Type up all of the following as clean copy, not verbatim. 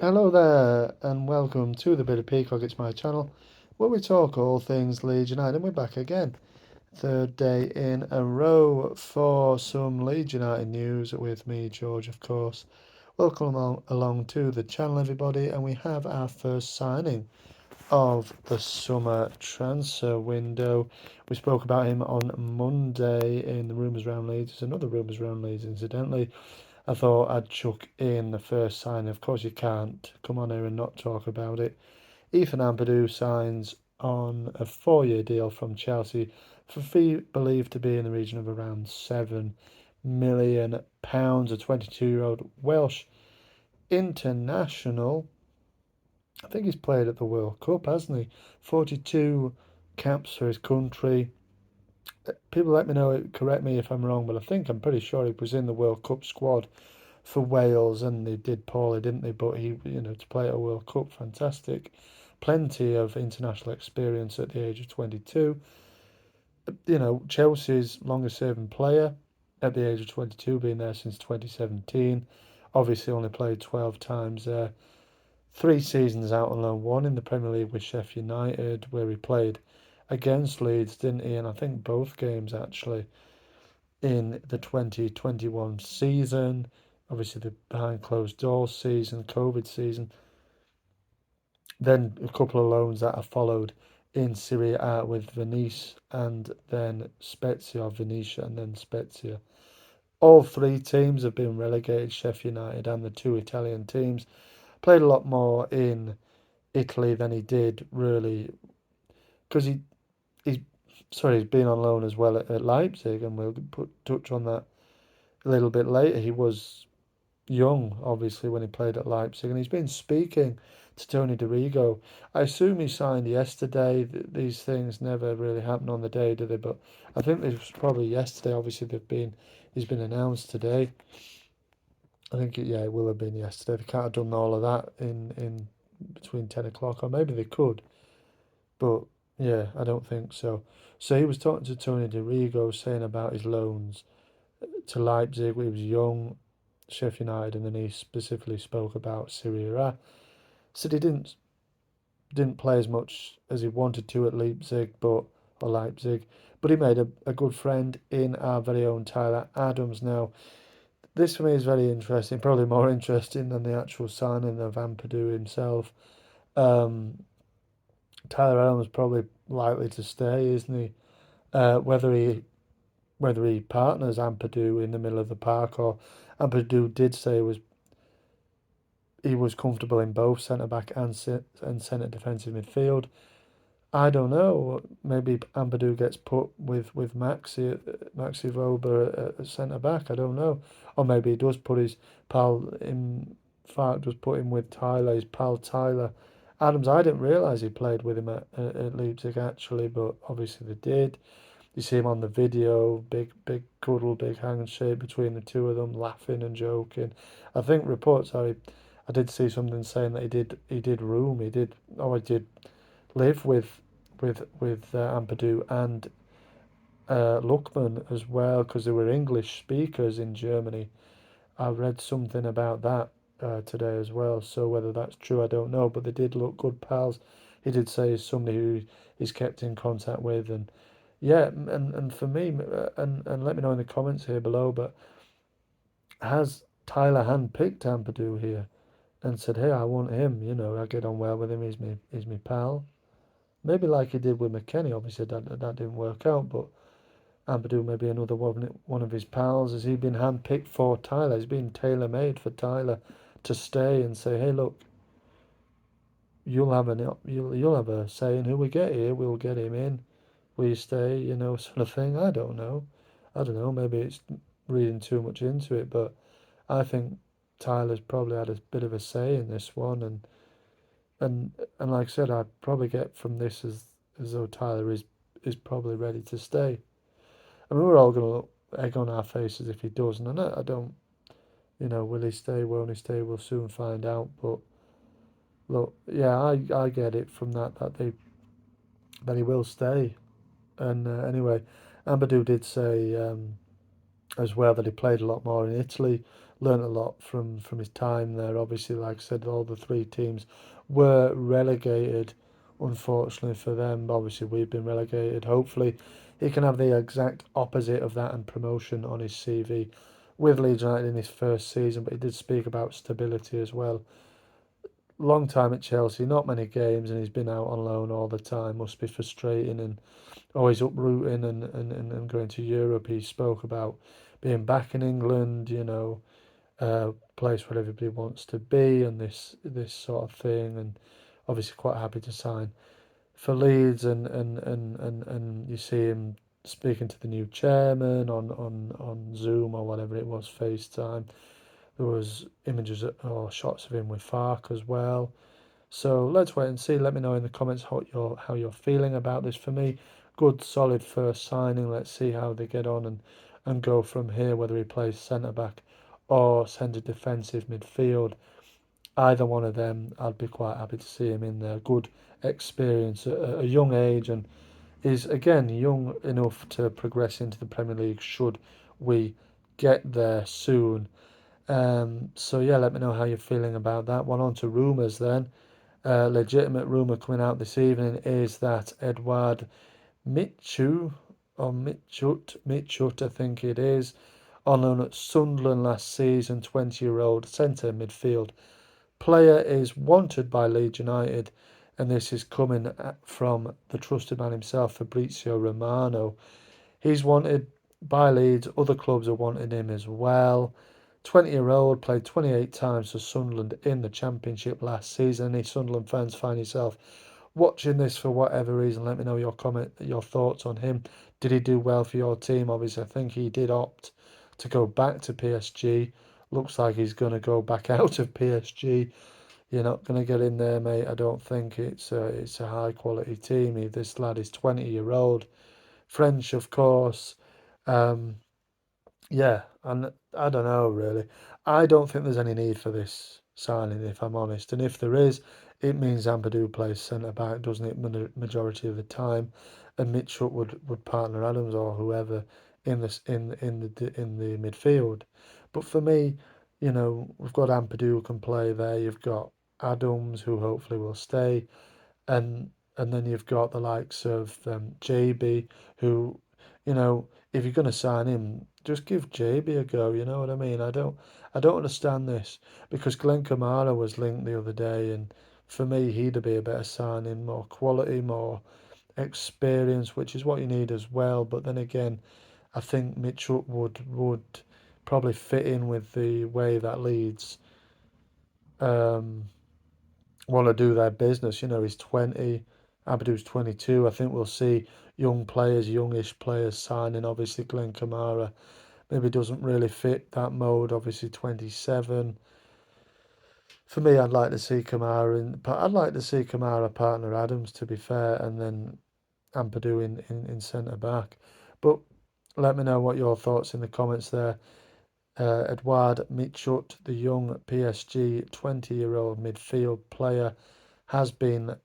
Hello there, and welcome to the Bit of Peacock. It's my channel where we talk all things Leeds United, and we're back again. Third day in a row for some Leeds United news with me, George, of course. Welcome along to the channel, everybody, and we have our first signing of the summer transfer window. We spoke about him on Monday in the Rumours Round Leeds. There's another Rumours Round Leeds, incidentally. I thought I'd chuck in the first sign. Of course, you can't come on here and not talk about it. Ethan Ampadu signs on a 4-year deal from Chelsea for a fee believed to be in the region of around £7 million. A 22-year-old Welsh international. I think he's played at the World Cup, hasn't he? 42 caps for his country. People let me know, correct me if I'm wrong, but I'm pretty sure he was in the World Cup squad for Wales, and they did poorly, didn't they? But he, to play at a World Cup, fantastic. Plenty of international experience at the age of 22. Chelsea's longest serving player at the age of 22, being there since 2017. Obviously, only played 12 times there. 3 seasons out on loan, one in the Premier League with Sheffield United, where he played against Leeds, didn't he? And I think both games actually in the 2021 season, obviously the behind closed doors season, COVID season, then a couple of loans that have followed in Serie A with Venice and then Spezia, Venetia and then Spezia. All three teams have been relegated, Sheffield United and the two Italian teams. Played a lot more in Italy than he did really, because he's he's been on loan as well at Leipzig, and we'll touch on that a little bit later. He was young, obviously, when he played at Leipzig, and he's been speaking to Tony DeRigo. I assume he signed yesterday. These things never really happen on the day, do they? But I think it was probably yesterday. Obviously, he's been announced today. I think it will have been yesterday. They can't have done all of that in between 10 o'clock, or maybe they could, but yeah, I don't think so. So he was talking to Tony DeRigo, saying about his loans to Leipzig when he was young, Sheffield United, and then he specifically spoke about Serie A. Said he didn't play as much as he wanted to at Leipzig, but he made a good friend in our very own Tyler Adams. Now, this for me is very interesting, probably more interesting than the actual signing of Ampadu himself. Um, Tyler Adams probably likely to stay, isn't he? Whether he partners Ampadu in the middle of the park, or Ampadu did say he was comfortable in both centre back and centre defensive midfield. I don't know. Maybe Ampadu gets put with Maxi Voba at centre back. I don't know. Or maybe he does put his pal in. Fact, does put him with Tyler, his pal Tyler Adams. I didn't realise he played with him at Leipzig actually, but obviously they did. You see him on the video, big cuddle, big handshake between the two of them, laughing and joking. I think reports are I did see something saying that he did live with Ampadu and Lookman as well, because they were English speakers in Germany. I read something about that today as well. So whether that's true, I don't know. But they did look good pals. He did say he's somebody who he's kept in contact with, and yeah, and for me, and let me know in the comments here below. But has Tyler handpicked Ampadu here and said, "Hey, I want him. I get on well with him. He's my pal." Maybe like he did with McKennie. Obviously, that didn't work out, but Ampadu may be another one of his pals. Has he been handpicked for Tyler? He's been tailor made for Tyler to stay and say, "Hey, look, you'll have a say in who we get here. We'll get him in. Will you stay?" Sort of thing. I don't know. I don't know. Maybe it's reading too much into it, but I think Tyler's probably had a bit of a say in this one, and and like I said, I probably get from this as though Tyler is probably ready to stay. I mean, we're all going to look egg on our faces if he doesn't, and I don't. Will he stay? Won't he stay? We'll soon find out. But look, yeah, I get it from that he will stay. And anyway, Amadou did say as well that he played a lot more in Italy, learned a lot from his time there. Obviously, like I said, all the three teams were relegated. Unfortunately for them, obviously we've been relegated. Hopefully, he can have the exact opposite of that and promotion on his CV with Leeds United in his first season. But he did speak about stability as well. Long time at Chelsea, not many games, and he's been out on loan all the time. Must be frustrating and always uprooting and going to Europe. He spoke about being back in England, place where everybody wants to be and this sort of thing, and obviously quite happy to sign for Leeds, and you see him speaking to the new chairman on Zoom or whatever it was, FaceTime. There was images or shots of him with Fark as well. So let's wait and see. Let me know in the comments how you're feeling about this. For me, good solid first signing. Let's see how they get on and go from here, whether he plays centre back or centre defensive midfield. Either one of them, I'd be quite happy to see him in there. Good experience at a young age, and is again young enough to progress into the Premier League should we get there soon. So yeah, let me know how you're feeling about that one. On to rumours then. Legitimate rumour coming out this evening is that Edouard Michu, or Michut, I think it is, on loan at Sunderland last season, 20-year-old centre midfield player, is wanted by Leeds United, and this is coming from the trusted man himself, Fabrizio Romano. He's wanted by Leeds, other clubs are wanting him as well. 20-year-old, played 28 times for Sunderland in the Championship last season. Any Sunderland fans find yourself watching this for whatever reason, let me know your thoughts on him. Did he do well for your team? Obviously, I think he did opt to go back to PSG. Looks like he's going to go back out of PSG. You're not going to get in there, mate. I don't think it's a high quality team. This lad is 20-year-old, French, of course. Um, yeah, and I don't know really. I don't think there's any need for this signing, if I'm honest. And if there is, it means Ampadu plays centre back, doesn't it? Majority of the time, and Mitchell would partner Adams or whoever in this in the midfield. But for me, we've got Ampadu who can play there. You've got Adams who hopefully will stay, and then you've got the likes of JB, who, if you're going to sign him, just give JB a go. You know what I mean? I don't understand this, because Glenn Kamara was linked the other day, and for me, he'd be a better signing, more quality, more experience, which is what you need as well. But then again, I think Mitchell would probably fit in with the way that Leeds um, want to do their business. He's 20, Abadu's 22. I think we'll see young players, youngish players signing. Obviously, Glenn Kamara maybe doesn't really fit that mode. Obviously, 27. For me, I'd like to see Kamara but I'd like to see Kamara partner Adams, to be fair, and then Ampadu in centre back. But let me know what your thoughts in the comments there. Edouard Michut, the young PSG 20-year-old midfield player, has been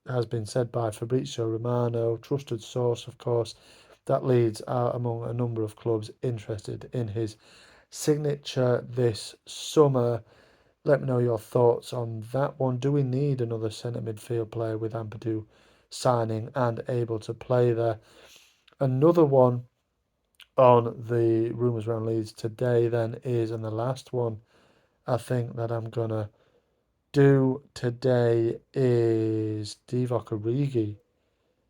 has been said by Fabrizio Romano, trusted source, of course, that Leeds are among a number of clubs interested in his signature this summer. Let me know your thoughts on that one. Do we need another centre midfield player with Ampadu signing and able to play there? Another one on the rumours around Leeds today then is, and the last one I think that I'm going to do today, is Divock Origi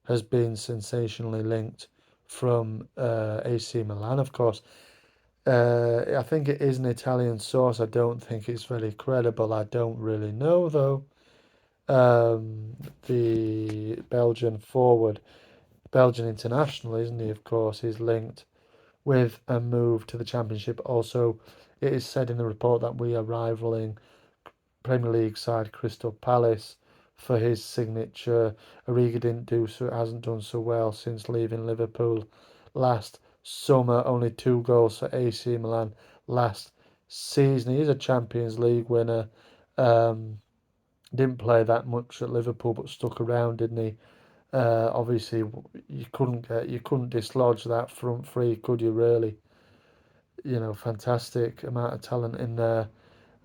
has been sensationally linked from AC Milan, of course. I think it is an Italian source. I don't think it's very credible. I don't really know, though. The Belgian forward, Belgian international, isn't he? Of course, is linked with a move to the Championship. Also, it is said in the report that we are rivaling Premier League side Crystal Palace for his signature. Origi didn't do so, hasn't done so well since leaving Liverpool last summer. Only 2 goals for AC Milan last season. He is a Champions League winner. Um, didn't play that much at Liverpool, but stuck around, didn't he? Obviously, you couldn't dislodge that front three, could you really? fantastic amount of talent in there,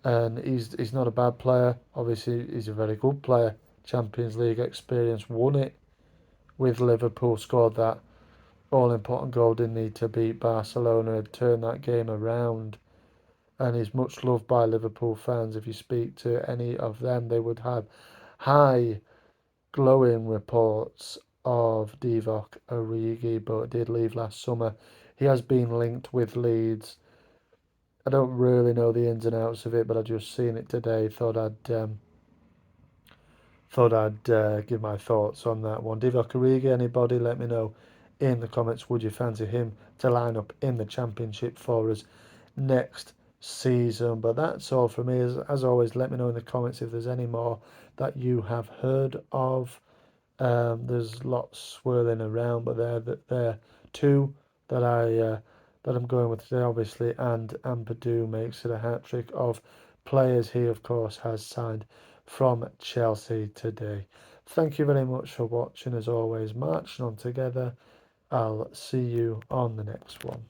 and he's not a bad player. Obviously, he's a very good player. Champions League experience, won it with Liverpool, scored that all important goal, didn't need to beat Barcelona, had turned that game around, and he's much loved by Liverpool fans. If you speak to any of them, they would have high glowing reports of Divock Origi, but did leave last summer. He has been linked with Leeds. I don't really know the ins and outs of it, but I just seen it today. Thought I'd give my thoughts on that one. Divock Origi, anybody? Let me know in the comments. Would you fancy him to line up in the Championship for us next season? But that's all from me. As always, let me know in the comments if there's any more that you have heard of. There's lots swirling around, but they're two that I'm going with today, obviously. And Ampadu makes it a hat trick of players he, of course, has signed from Chelsea today. Thank you very much for watching. As always, marching on together. I'll see you on the next one.